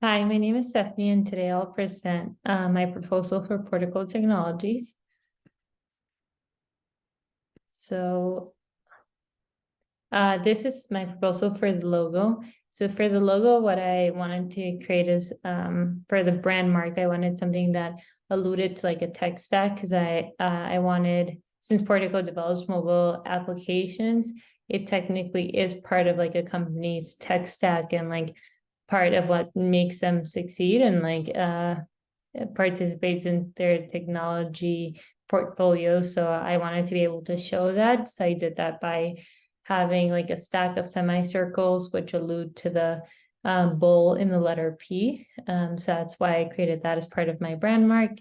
Hi, my name is Stephanie, and today I'll present my proposal for Portiko Technologies. So this is my proposal for the logo. So for the logo, what I wanted to create is for the brand mark, I wanted something that alluded to like a tech stack because I wanted, since Portiko develops mobile applications, it technically is part of like a company's tech stack and like part of what makes them succeed and like participates in their technology portfolio. So I wanted to be able to show that. So I did that by having like a stack of semicircles, which allude to the bull in the letter P. So that's why I created that as part of my brand mark.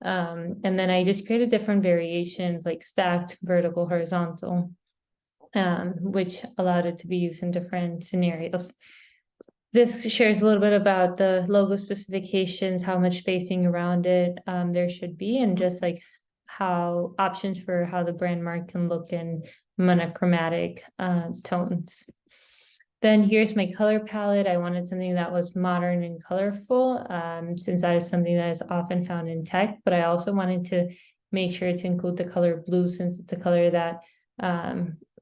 And then I just created different variations like stacked, vertical, horizontal, which allowed it to be used in different scenarios. This shares a little bit about the logo specifications, how much spacing around it there should be, and just like how options for how the brand mark can look in monochromatic tones. Then here's my color palette. I wanted something that was modern and colorful, since that is something that is often found in tech, but I also wanted to make sure to include the color blue since it's a color that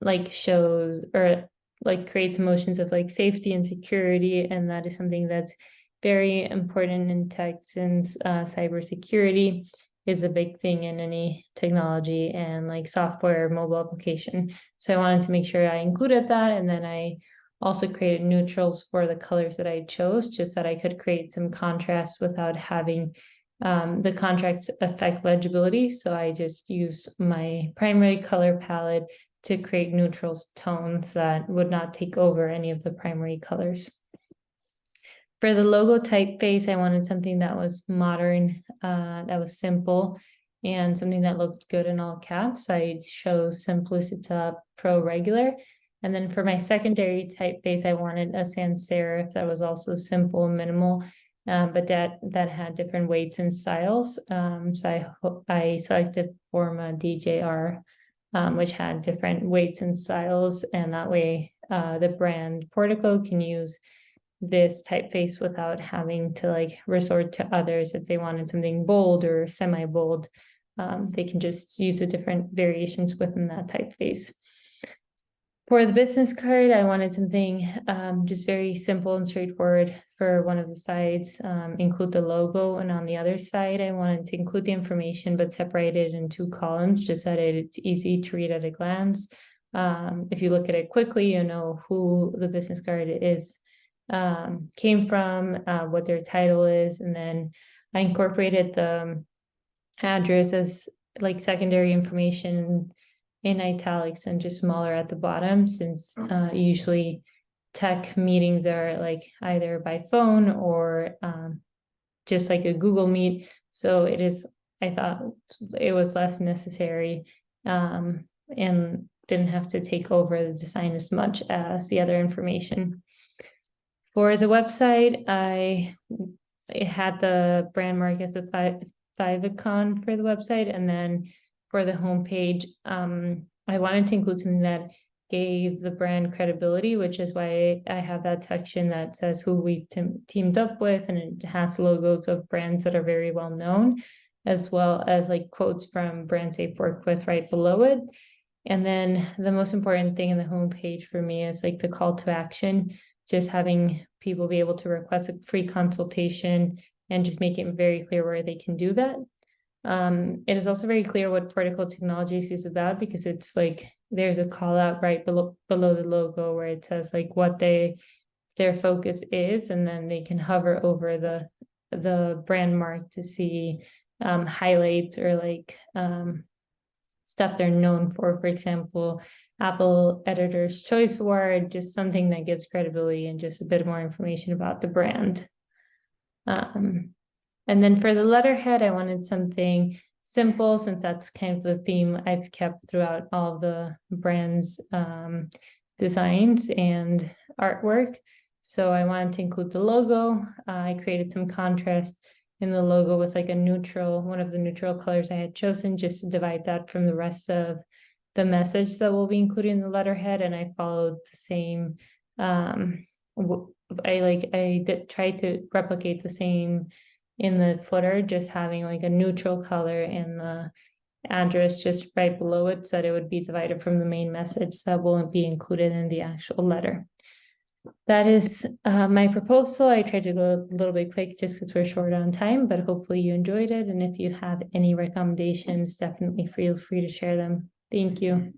like shows or like creates emotions of like safety and security, and that is something that's very important in tech since cybersecurity is a big thing in any technology and like software mobile application. So I wanted to make sure I included that, and then I also created neutrals for the colors that I chose, just that I could create some contrast without having the contrast affect legibility. So I just used my primary color palette to create neutral tones that would not take over any of the primary colors. For the logo typeface, I wanted something that was modern, that was simple, and something that looked good in all caps. So I chose Simplicita Pro Regular. And then for my secondary typeface, I wanted a sans serif that was also simple and minimal, but that had different weights and styles. So I selected Forma DJR, which had different weights and styles, and that way the brand Portiko can use this typeface without having to like resort to others. If they wanted something bold or semi-bold, they can just use the different variations within that typeface. For the business card, I wanted something just very simple and straightforward. For one of the sides, include the logo, and on the other side, I wanted to include the information but separate it in two columns, just so that it's easy to read at a glance. If you look at it quickly, you know who the business card is, came from, what their title is, and then I incorporated the address as like secondary information in italics and just smaller at the bottom, since usually tech meetings are like either by phone or just like a Google Meet. So it is, I thought it was less necessary and didn't have to take over the design as much as the other information. For the website, it had the brand mark as a favicon for the website, and then for the homepage, I wanted to include something that gave the brand credibility, which is why I have that section that says who we've teamed up with, and it has logos of brands that are very well known, as well as like quotes from brands they've worked with right below it. And then the most important thing in the homepage for me is like the call to action, just having people be able to request a free consultation and just make it very clear where they can do that. It is also very clear what Portiko Technologies is about, because it's like there's a call out right below the logo where it says like what their focus is, and then they can hover over the brand mark to see highlights or like stuff they're known for example, Apple Editor's Choice Award, just something that gives credibility and just a bit more information about the brand. And then for the letterhead, I wanted something simple, since that's kind of the theme I've kept throughout all the brand's designs and artwork. So I wanted to include the logo. I created some contrast in the logo with like a neutral, one of the neutral colors I had chosen, just to divide that from the rest of the message that will be included in the letterhead. And I followed the same I did try to replicate the same in the footer, just having like a neutral color in the address just right below it, so that it would be divided from the main message that won't be included in the actual letter. That is my proposal. I tried to go a little bit quick just because we're short on time, but hopefully you enjoyed it. And if you have any recommendations, definitely feel free to share them. Thank you.